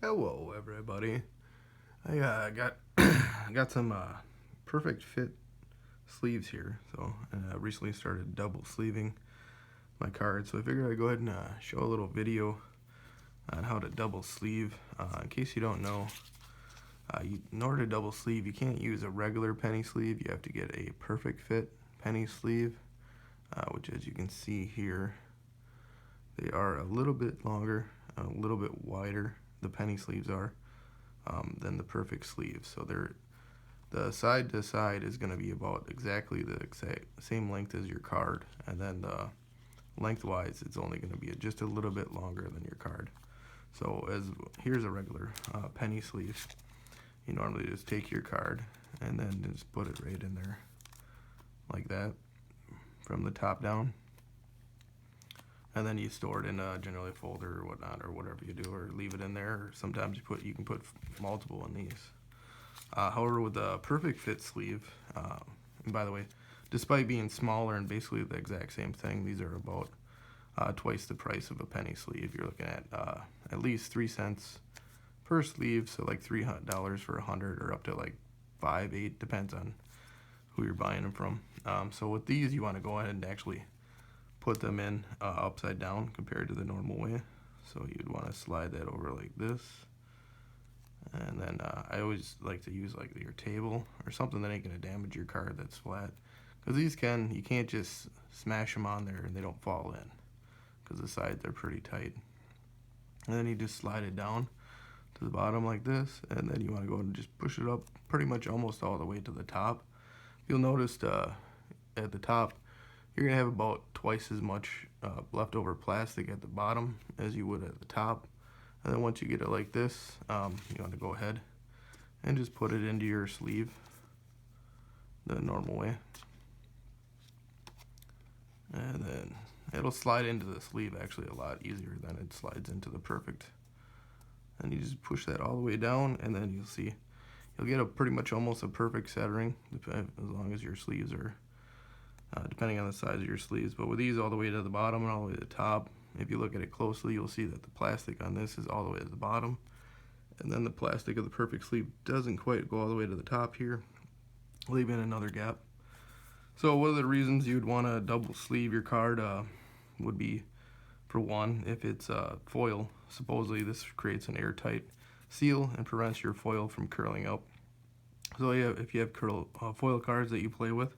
Hello, everybody. I got got some perfect fit sleeves here. So I recently started double sleeving my card. So I figured I'd go ahead and show a little video on how to double sleeve. In case you don't know, in order to double sleeve, you can't use a regular penny sleeve. You have to get a perfect fit penny sleeve, which, as you can see here, they are a little bit longer, a little bit wider. The penny sleeves are. Than the perfect sleeve. So the side to side is going to be about exactly the exact same length as your card, and then lengthwise it's only going to be just a little bit longer than your card. So here's a regular penny sleeve. You normally just take your card and then just put it right in there like that from the top down, and then you store it in generally a folder or whatnot, or whatever you do, or leave it in there. Or sometimes you can put multiple in these. However, with the perfect fit sleeve, and by the way, despite being smaller and basically the exact same thing, these are about twice the price of a penny sleeve. You're looking at least 3 cents per sleeve, so like $3 for 100, or up to like 5, 8, depends on who you're buying them from. So with these, you want to go ahead and actually put them in upside down compared to the normal way. So you'd want to slide that over like this. And then I always like to use like your table or something that ain't going to damage your card that's flat. Because you can't just smash them on there and they don't fall in. Because the sides are pretty tight. And then you just slide it down to the bottom like this. And then you want to go and just push it up pretty much almost all the way to the top. You'll notice at the top, you're going to have about twice as much leftover plastic at the bottom as you would at the top. And then once you get it like this, you want to go ahead and just put it into your sleeve the normal way. And then it'll slide into the sleeve actually a lot easier than it slides into the perfect. And you just push that all the way down, and then you'll get a pretty much almost a perfect centering as long as your sleeves are depending on the size of your sleeves. But with these all the way to the bottom and all the way to the top, if you look at it closely, you'll see that the plastic on this is all the way to the bottom, and then the plastic of the perfect sleeve doesn't quite go all the way to the top here, leaving another gap. So one of the reasons you'd want to double sleeve your card would be, for one, if it's foil. Supposedly this creates an airtight seal and prevents your foil from curling up. So yeah, if you have foil cards that you play with,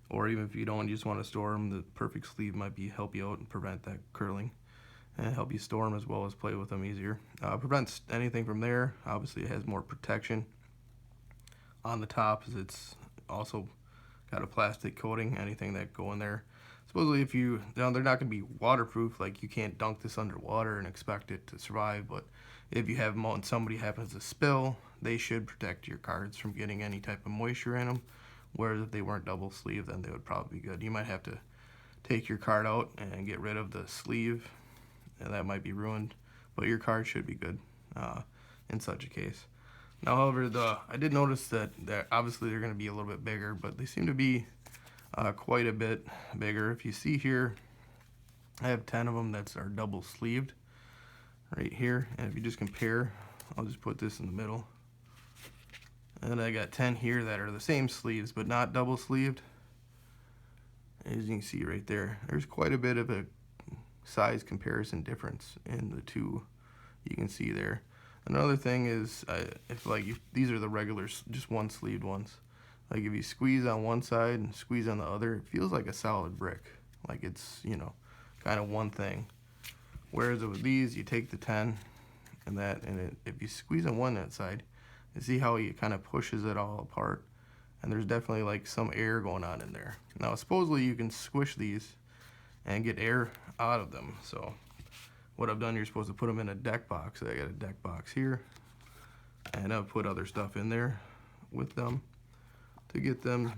or even if you don't, you just want to store them, the perfect sleeve might help you out and prevent that curling, and help you store them as well as play with them easier. Prevents anything from there. Obviously it has more protection on the top, as it's also got a plastic coating. Anything that go in there, supposedly they're not going to be waterproof, like you can't dunk this underwater and expect it to survive, but if you have them out and somebody happens to spill, they should protect your cards from getting any type of moisture in them. Whereas if they weren't double sleeved, then they would probably be good. You might have to take your card out and get rid of the sleeve, and that might be ruined, but your card should be good in such a case. Now, however, I did notice that obviously they're going to be a little bit bigger, but they seem to be quite a bit bigger. If you see here, I have 10 of them that are double sleeved right here, and if you just compare, I'll just put this in the middle. And I got 10 here that are the same sleeves but not double sleeved. As you can see right there, there's quite a bit of a size comparison difference in the two. You can see there. Another thing is, these are the regular, just one sleeved ones. Like if you squeeze on one side and squeeze on the other, it feels like a solid brick. Like it's, kind of one thing. Whereas with these, you take the 10 if you squeeze on that side, you see how he kind of pushes it all apart, and there's definitely like some air going on in there. Now supposedly you can squish these and get air out of them. So what I've done, you're supposed to put them in a deck box. I got a deck box here, and I've put other stuff in there with them to get them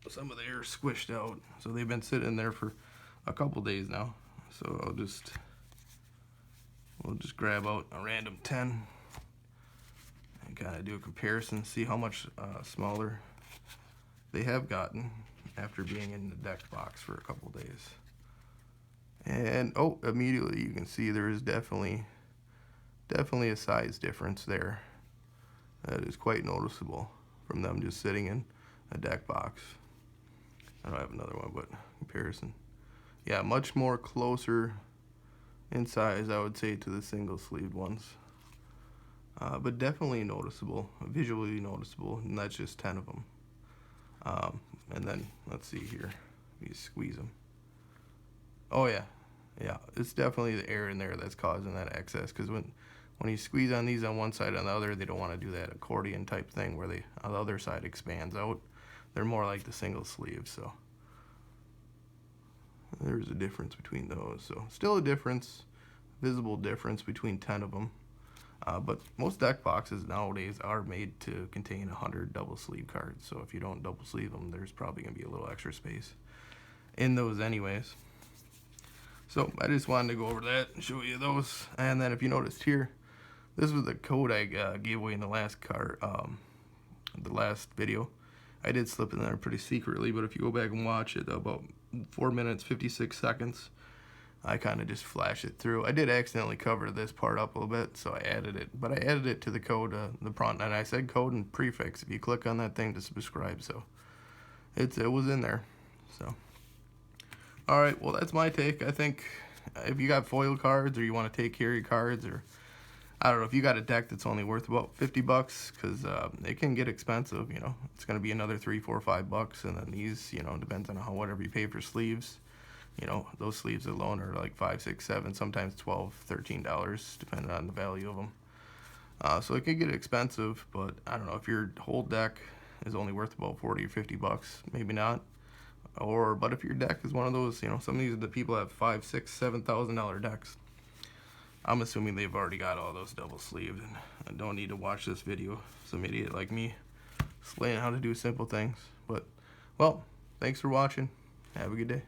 some of the air squished out. So they've been sitting there for a couple days now. So we'll just grab out a random 10 and kind of do a comparison, see how much smaller they have gotten after being in the deck box for a couple days. And immediately you can see there is definitely definitely a size difference there. That is quite noticeable from them just sitting in a deck box. I don't have another one, but comparison. Yeah, much more closer in size, I would say, to the single sleeved ones. But definitely noticeable, visually noticeable, and that's just 10 of them. And then, let's see here, you squeeze them. Oh yeah, it's definitely the air in there that's causing that excess, because when you squeeze on these on one side and on the other, they don't want to do that accordion type thing where they on the other side expands out. They're more like the single sleeve, so there's a difference between those. So still a difference, visible difference between 10 of them. But most deck boxes nowadays are made to contain 100 double sleeve cards. So if you don't double sleeve them, there's probably going to be a little extra space in those anyways. So I just wanted to go over that and show you those. And then if you noticed here, this was the code I gave away in the last the last video. I did slip in there pretty secretly, but if you go back and watch it, about 4 minutes 56 seconds, I kind of just flash it through. I did accidentally cover this part up a little bit, so I added it. But I added it to the code, the prompt, and I said code and prefix if you click on that thing to subscribe. So it was in there. So all right, well, that's my take. I think if you got foil cards or you want to take care of your cards, or I don't know, if you got a deck that's only worth about $50, because it can get expensive, you know. It's going to be another $3, $4, $5, and then these, you know, depends on whatever you pay for sleeves. You know, those sleeves alone are like $5, $6, $7, sometimes $12, $13, depending on the value of them. So it can get expensive, but I don't know, if your whole deck is only worth about $40 or $50, maybe not. But if your deck is one of those, you know, some of these the people have $5,000, $6,000, $7,000 decks. I'm assuming they've already got all those double sleeved, and I don't need to watch this video. Some idiot like me explaining how to do simple things. But, well, thanks for watching. Have a good day.